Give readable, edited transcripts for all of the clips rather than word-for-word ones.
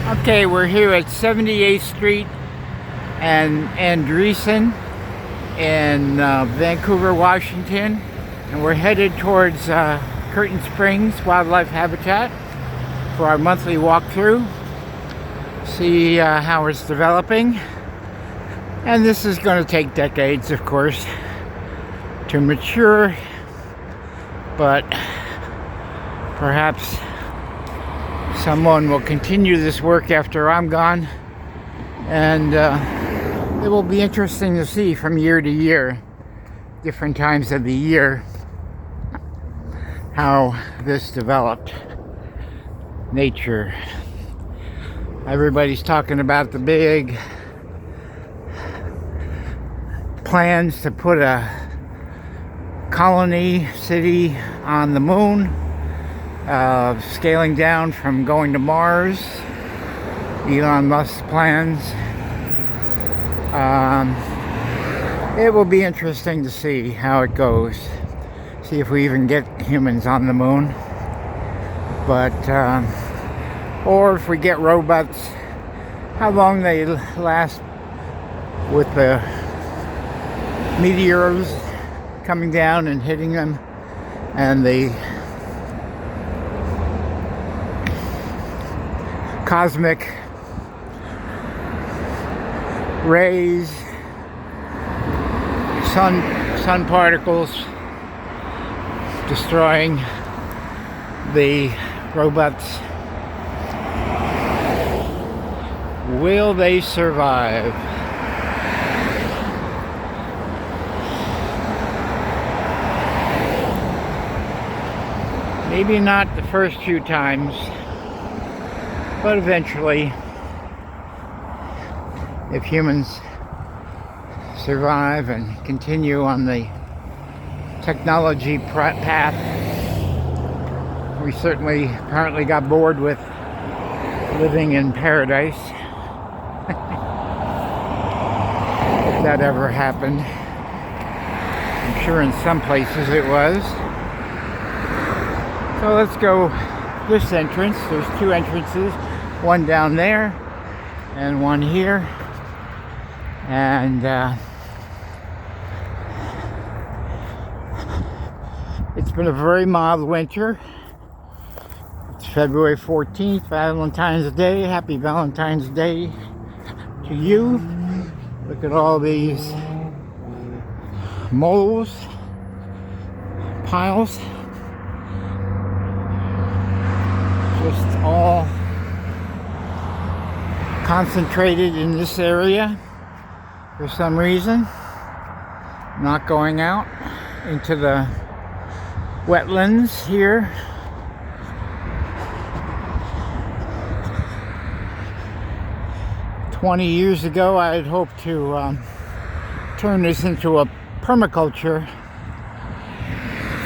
Okay, we're here at 78th Street and Andreessen in Vancouver, Washington, and we're headed towards Curtin Springs Wildlife Habitat for our monthly walkthrough. See how it's developing, and this is going to take decades, of course, to mature, but perhaps someone will continue this work after I'm gone, and it will be interesting to see from year to year, different times of the year, how this developed. Nature. Everybody's talking about the big plans to put a colony city on the moon. Scaling down from going to Mars, Elon Musk's plans. It will be interesting to see how it goes. See if we even get humans on the moon. But, or if we get robots, how long they last with the meteors coming down and hitting them, and the cosmic rays, sun particles destroying the robots. Will they survive? Maybe not the first few times, but eventually, if humans survive and continue on the technology path, we certainly apparently got bored with living in paradise. If that ever happened. I'm sure in some places it was. So let's go this entrance. There's two entrances, one down there and one here, and it's been a very mild winter. It's February 14th, Valentine's Day. Happy Valentine's Day to you. Look at all these moles, piles, just all concentrated in this area for some reason, not going out into the wetlands here. "20 years ago, I had hoped to turn this into a permaculture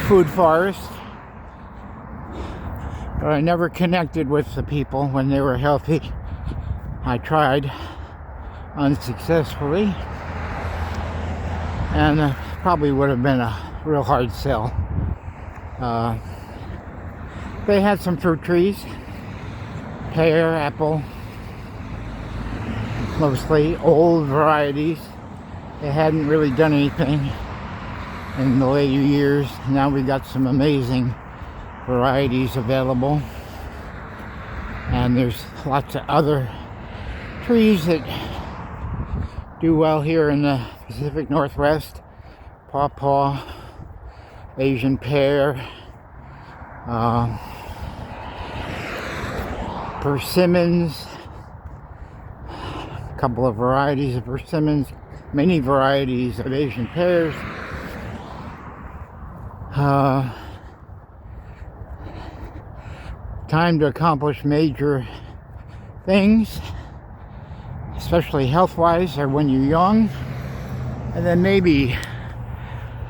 food forest, but I never connected with the people when they were healthy. I tried unsuccessfully, and probably would have been a real hard sell. They had some fruit trees, pear, apple, mostly old varieties. They hadn't really done anything in the later years. Now we got some amazing varieties available, and there's lots of other trees that do well here in the Pacific Northwest. Pawpaw, Asian pear, persimmons, a couple of varieties of persimmons, many varieties of Asian pears. Time to accomplish major things, especially health-wise, or when you're young, and then maybe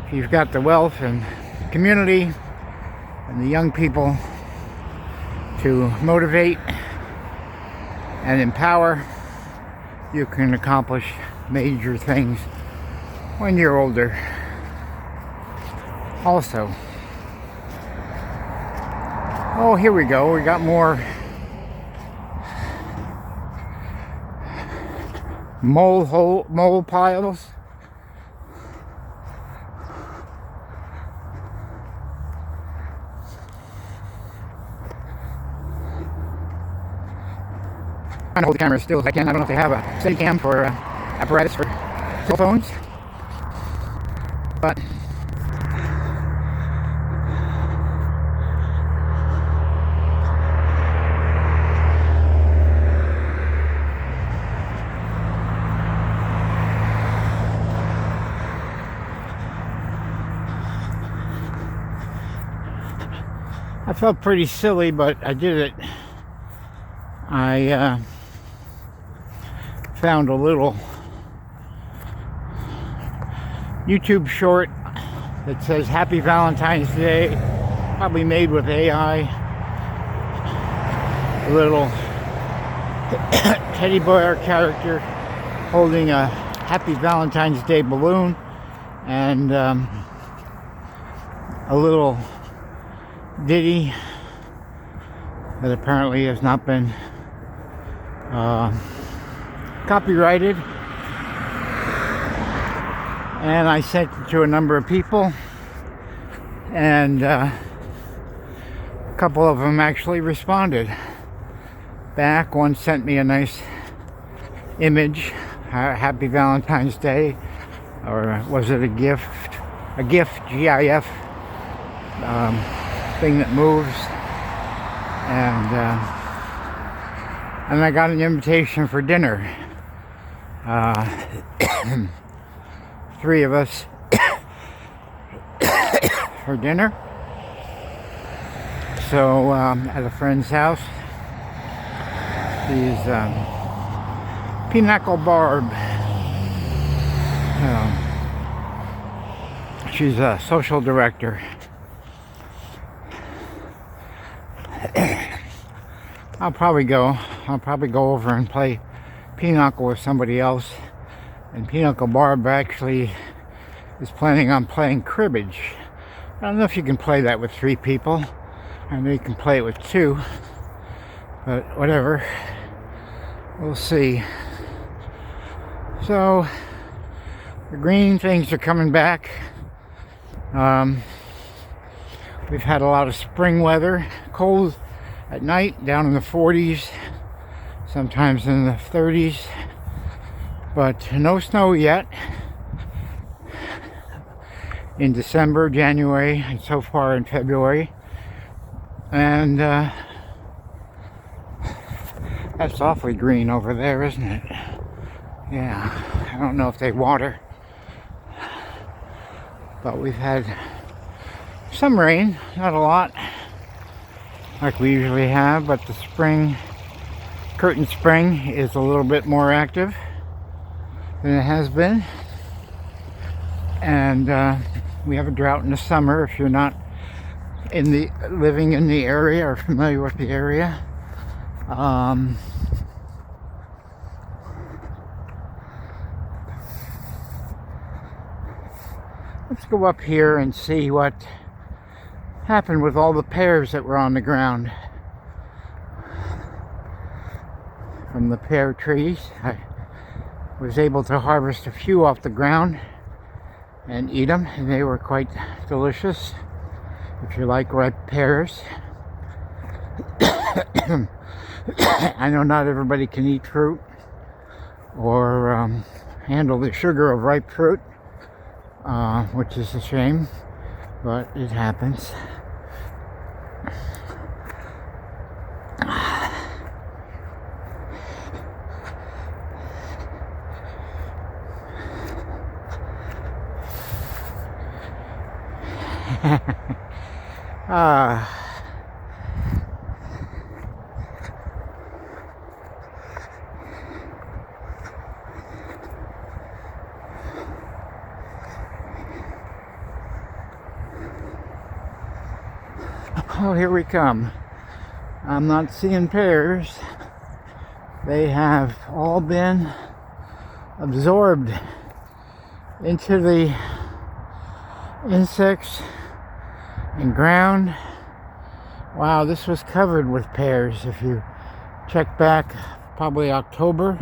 if you've got the wealth and community and the young people to motivate and empower, you can accomplish major things when you're older. Also, oh, here we go. We got more mole piles. Trying to hold the camera as still as I can. I don't know if they have a steady cam for apparatus for cell phones, but I felt pretty silly, but I did it. I found a little YouTube short that says Happy Valentine's Day, probably made with AI. A little teddy bear character holding a Happy Valentine's Day balloon, and a little ditty that apparently has not been copyrighted, and I sent it to a number of people, and a couple of them actually responded back. One sent me a nice image, Happy Valentine's Day, or was it a GIF, GIF, thing that moves, and I got an invitation for dinner. 3 of us for dinner. So at a friend's house. She's Pinnacle Barb. She's a social director. I'll probably go over and play Pinochle with somebody else. And Pinochle Barb actually is planning on playing cribbage. I don't know if you can play that with 3 people. I know you can play it with 2. But whatever. We'll see. So, the green things are coming back. We've had a lot of spring weather. Cold at night, down in the 40s. Sometimes in the 30s. But no snow yet in December, January, and so far in February. And that's awfully green over there, isn't it? Yeah, I don't know if they water, but we've had some rain, not a lot like we usually have, but the spring, Curtin Spring, is a little bit more active than it has been. And we have a drought in the summer. If you're not living in the area or familiar with the area, let's go up here and see what happened with all the pears that were on the ground from the pear trees. I was able to harvest a few off the ground and eat them, and they were quite delicious if you like ripe pears. I know not everybody can eat fruit or handle the sugar of ripe fruit, which is a shame, but it happens. Oh, here we come. I'm not seeing pears. They have all been absorbed into the insects and ground. Wow, this was covered with pears. If you check back, probably October,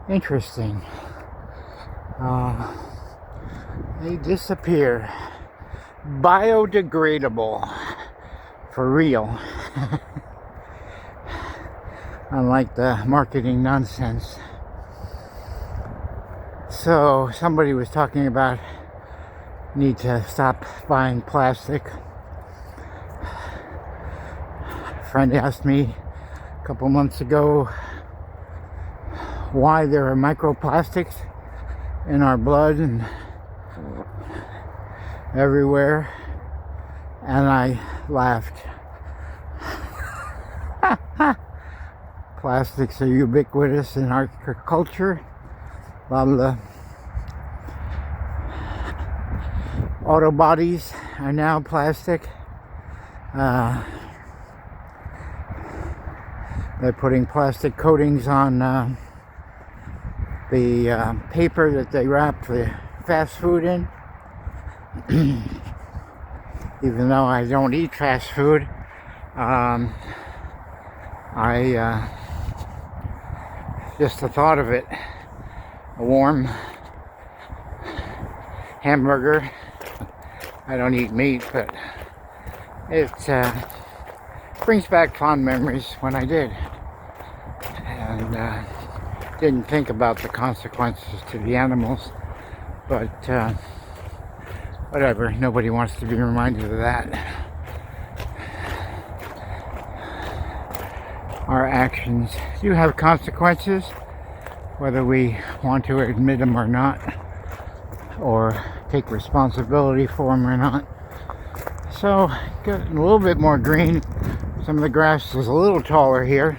Interesting. They disappear. Biodegradable. For real. Unlike the marketing nonsense. So somebody was talking about need to stop buying plastic. A friend asked me a couple months ago why there are microplastics in our blood and everywhere, and I laughed. Plastics are ubiquitous in our culture. A lot of the auto bodies are now plastic. They're putting plastic coatings on the paper that they wrap the fast food in. Even though I don't eat fast food, just the thought of it, a warm hamburger. I don't eat meat, but it brings back fond memories when I did, and didn't think about the consequences to the animals, but whatever, nobody wants to be reminded of that. Our actions do have consequences, whether we want to admit them or not, or take responsibility for them or not. So, getting a little bit more green. Some of the grass is a little taller here.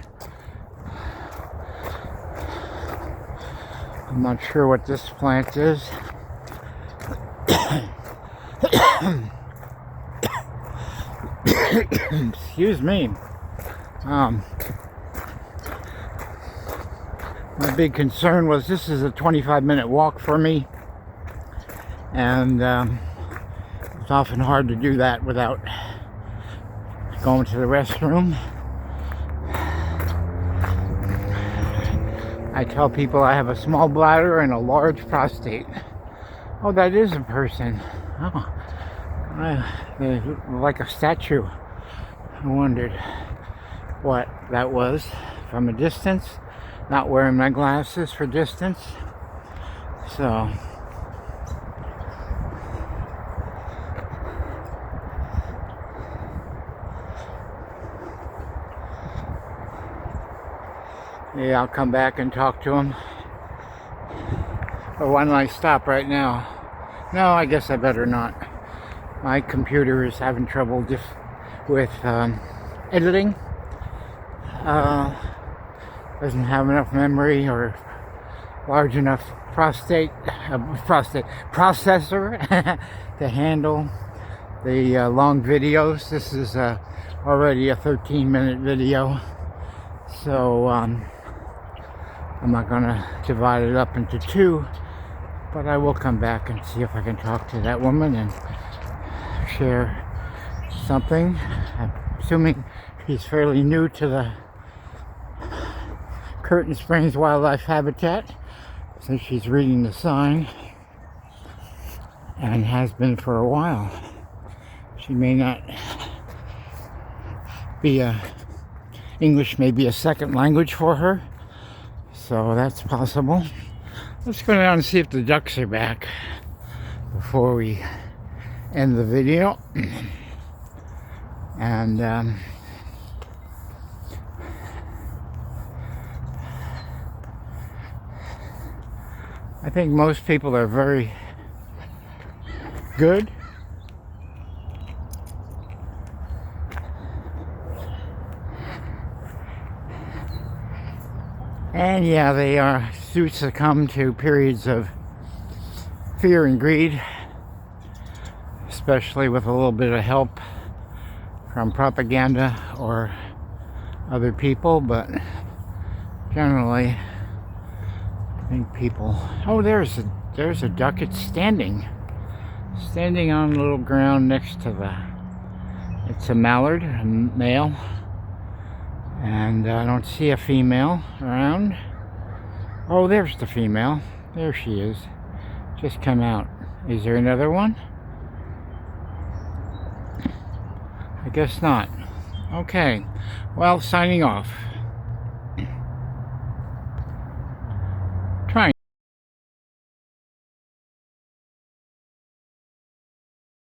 I'm not sure what this plant is. Excuse me. My big concern was this is a 25-minute walk for me, and it's often hard to do that without going to the restroom. I tell people I have a small bladder and a large prostate. Oh, that is a person. Oh, they're like a statue. I wondered what that was from a distance. Not wearing my glasses for distance. So yeah, I'll come back and talk to him. Or why don't I stop right now? No, I guess I better not. My computer is having trouble with editing. Doesn't have enough memory or large enough processor to handle the long videos. This is already a 13-minute video, so I'm not gonna divide it up into two, but I will come back and see if I can talk to that woman and share something. I'm assuming she's fairly new to the Curtin Springs Wildlife Habitat, since she's reading the sign, and has been for a while. She may not be English may be a second language for her, so that's possible. Let's go down and see if the ducks are back before we end the video. And I think most people are very good. And yeah, they do succumb to periods of fear and greed, especially with a little bit of help from propaganda or other people, but generally I think people... Oh, there's a duck. It's standing on a little ground next to the... It's a mallard, a male, And I don't see a female around. Oh, there's the female. There she is. Just come out. Is there another one? I guess not. Okay. Well, signing off.